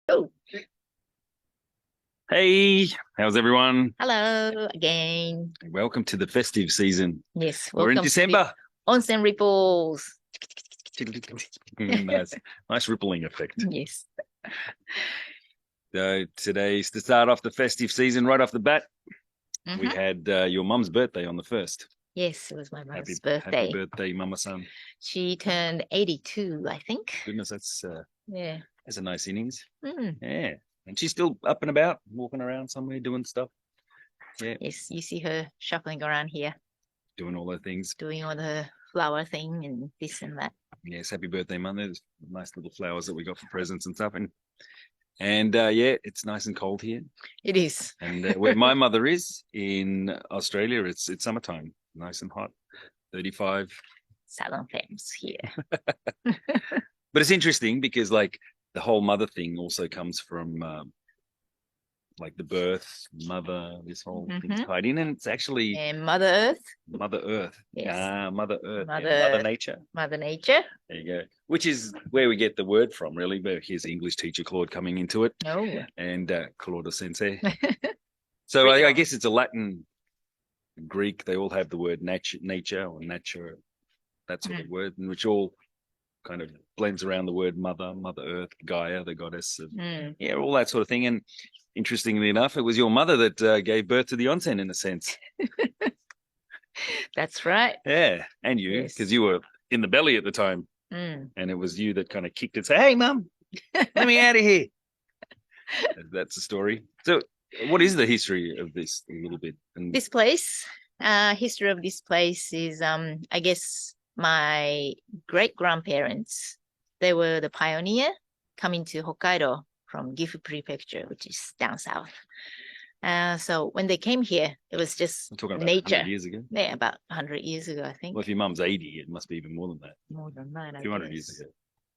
Oh, Hey, how's everyone? hello again. Welcome to the festive season. Yes, We're in welcome to the December. Onsen Ripples. Nice, nice rippling effect. Yes. So today's to start off the festive season right off the bat. We hmm had your mum's birthday on the first. Yes, it was my Happy mother's happy birthday. birthday, Mama Son. She turned 82, I think. Goodness, Yeah. that's a nice innings. Mm. Yeah, and she's still up and about, walking around somewhere doing stuff. Yeah, Yes, you see her shuffling around here, doing all the things. doing all the flower thing and this and that. Yes, happy birthday, Mum. There's nice little flowers that we got for presents and stuff, and yeah, it's nice and cold here. It is. And where my mother is in Australia, it's summertime, nice and hot, 35. Salon Femmes here. But it's interesting because like the whole mother thing also comes from like the birth, mother, this whole thing's hmm tied in, and it's actually And Mother Earth. Mother Earth. Yes. Ah, Mother Earth, yeah, Mother Mother Earth. Nature. Mother Nature. There you go. Which is where we get the word from, really. But here's English teacher Claude coming into it, Oh. and Claude Sensei. So Bring it I on. guess it's a Latin, Greek. They all have the word nature or nature, that sort of Mm. word, and which all kind of blends around the word mother, Mother Earth, Gaia, the goddess of, Mm. yeah, all that sort of thing. And interestingly enough, it was your mother that gave birth to the onsen in a sense. That's right. Yeah, and you, because Yes. you were in the belly at the time, Mm. and it was you that kind of kicked it, say, "Hey, mum, let me out of here." That's the story. So, what is the history of this a little bit? And This place, history of this place is, I guess my great grandparents, they were the pioneer coming to Hokkaido from Gifu Prefecture, which is down south. So when they came here, it was just I'm talking about 100 nature. years ago. Yeah, about 100 years ago, I Well, if think. your mum's 80, it must be even more than that. More than that, I 200 years guess. ago.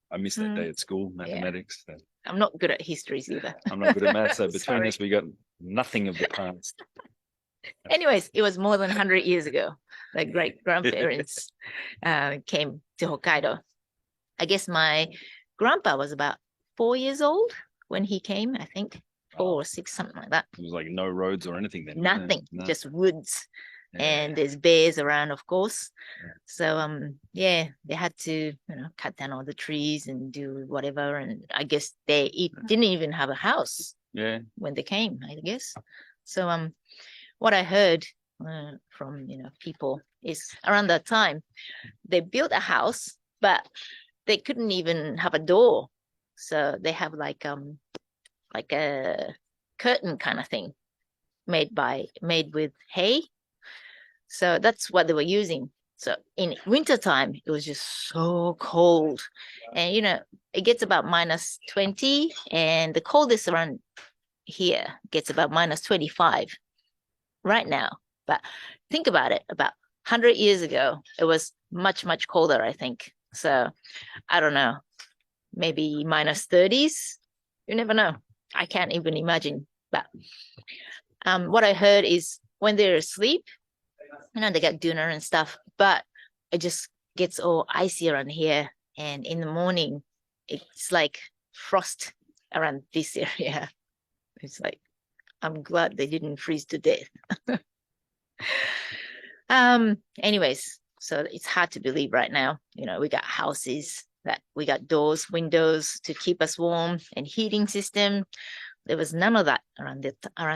I missed that Mm, day at school, yeah, mathematics. So I'm not good at histories either. I'm not good at math, so between Sorry. us, we got nothing of the past. Anyways, it was more than 100 years ago. The great grandparents came to Hokkaido. I guess my grandpa was about 4 years old when he came, I think, four Oh, or six, something like that. it was like no roads or anything then, wasn't it? Nothing, No. just woods. Yeah. And there's bears around, of course. Yeah. So yeah, they had to, cut down all the trees and do whatever. And I guess they didn't even have a house Yeah. when they came, I guess. So what I heard from people is around that time they built a house, but they couldn't even have a door. So they have like a curtain kind of thing made with hay. So that's what they were using. So in wintertime, it was just so cold. And it gets about minus 20, and the coldest around here gets about minus 25 right now. But think about it, about 100 years ago, it was much, much colder, I think. So I don't know, maybe minus 30s. You never know. I can't even imagine. But what I heard is when they're asleep, they got dinner and stuff, but it just gets all icy around here. And in the morning, it's like frost around this area. It's like, I'm glad they didn't freeze to death. Anyways, so it's hard to believe right now. We got houses that we got doors, windows to keep us warm and heating system. There was none of that around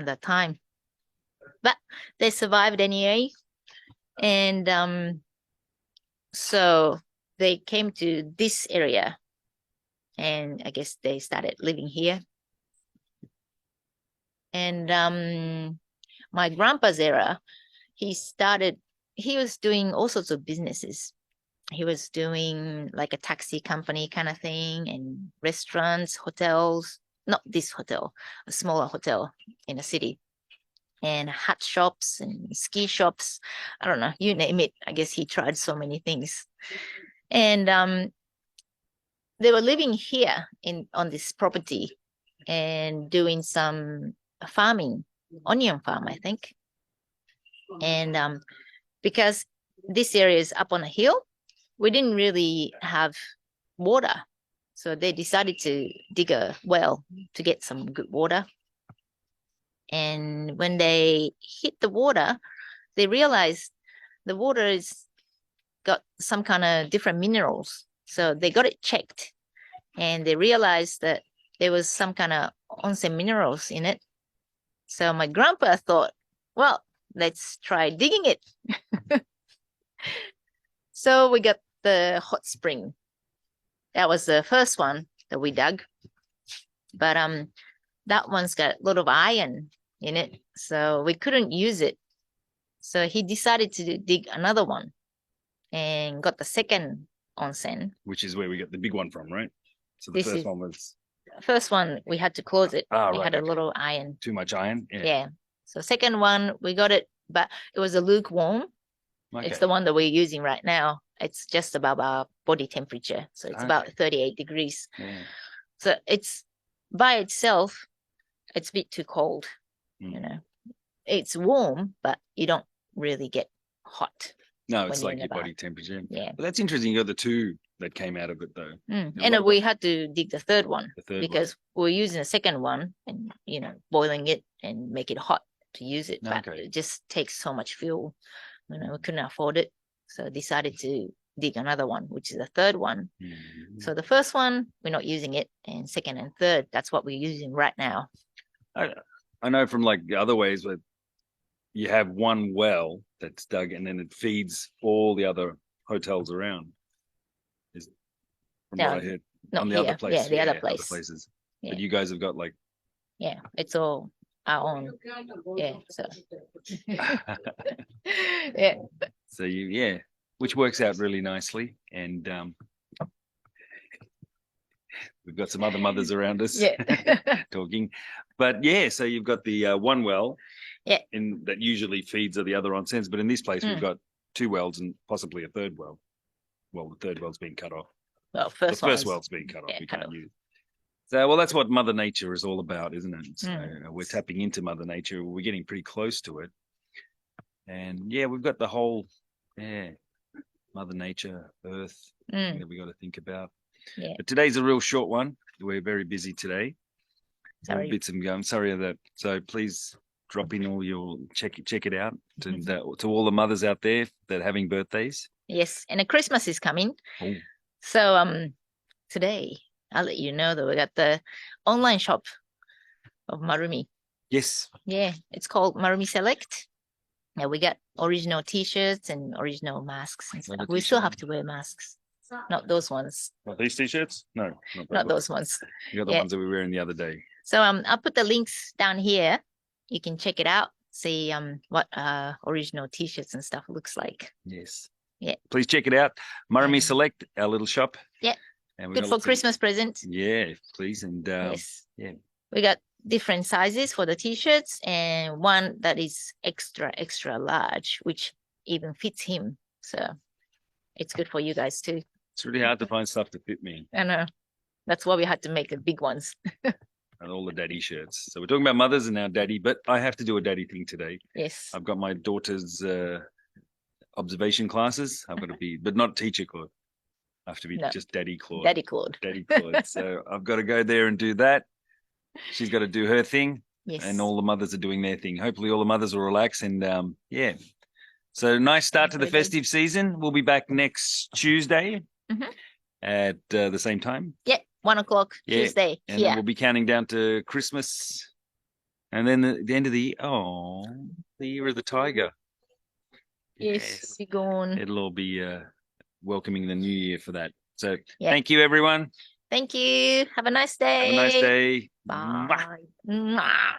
that time. But they survived anyway. And so they came to this area and I guess they started living here. And my grandpa's era, he was doing all sorts of businesses. He was doing like a taxi company kind of thing and restaurants, hotels, not this hotel, a smaller hotel in a city, and hat shops and ski shops. I don't know, you name it. I guess he tried so many things. And they were living here on this property and doing some farming, onion farm, I think. And because this area is up on a hill, we didn't really have water. So they decided to dig a well to get some good water. And when they hit the water, they realized the water is got some kind of different minerals. So they got it checked and they realized that there was some kind of onsen minerals in it. So my grandpa thought, well, let's try digging it. So we got the hot spring. That was the first one that we dug. But that one's got a lot of iron in it, so we couldn't use it. So he decided to dig another one and got the second onsen. Which is where we got the big one from, right? So the This first is- one was First one, we had to close it. Ah, It right, had a okay. little iron. too much iron. Yeah. So second one, we got it, but it was a lukewarm. Okay. It's the one that we're using right now. It's just above our body temperature. So it's about 38 degrees. Yeah. So it's by itself, it's a bit too cold. Mm. You know, it's warm, but you don't really get hot. No, when it's you're like in your the body temperature. Yeah. But that's interesting. You got the two that came out of it, though. Mm. a And lot of we had to dig the third one The third because we're using the second one and, boiling it and make it hot to use it. But Okay. it just takes so much fuel. We couldn't afford it. So decided to dig another one, which is the third one. one. Mhm. So the first one, we're not using it. And second and third, that's what we're using right now. I know from like other ways where you have one well that's dug and then it feeds all the other hotels around. Is from what I No, heard not on the here. other place. Yeah, the other Other place. places. Yeah. But you guys have got like Yeah, it's all our own. Yeah, so yeah. so which works out really nicely. And we've got some other mothers around us Yeah. talking. But yeah, so you've got the one well that usually feeds the other onsens. But in this place, we've got two wells and possibly a third well. Well, the third well's been cut off. Well, The first well's been cut off. We can't use. So, well, that's what Mother Nature is all about, isn't it? So we're tapping into Mother Nature. We're getting pretty close to it. And yeah, we've got the whole, Mother Nature, Earth thing that we got to think about. Yeah. But today's a real short one. We're very busy today. Sorry. Bits and going. Sorry of that. So please drop in all your check it out to all the mothers out there that are having birthdays. Yes, and Christmas is coming. Oh. So today I'll let you know that we got the online shop of Marumi. Yes. Yeah, it's called Marumi Select. Yeah, we got original T-shirts and original masks and stuff. We still have to wear masks. Not those ones. Not these T-shirts? No, not those ones. You got the ones that we were wearing the other day. So I'll put the links down here. You can check it out. See what original T-shirts and stuff looks like. Yes. Yeah. Please check it out. Marumi Select, our little shop. Yeah. And good for Christmas present. Yeah, please. And yes. Yeah. We got different sizes for the T-shirts and one that is extra large, which even fits him. So it's good for you guys too. It's really hard to find stuff to fit me. I know. That's why we had to make the big ones. And all the daddy shirts. So we're talking about mothers and now daddy, but I have to do a daddy thing today. Yes. I've got my daughter's observation classes. I've got to be, but not teacher Claude. I have to be just Daddy Claude. Daddy Claude. Daddy Claude. So I've got to go there and do that. She's got to do her thing. Yes. And all the mothers are doing their thing. Hopefully all the mothers will relax and yeah. So nice start to the festive season. We'll be back next Tuesday at the same time. Yeah, 1 o'clock Tuesday. And then we'll be counting down to Christmas. And then the end of the year of the tiger. Yes, be gone. It'll all be welcoming the new year for that. So thank you, everyone. Thank you. Have a nice day. Have a nice day. Bye. Mwah.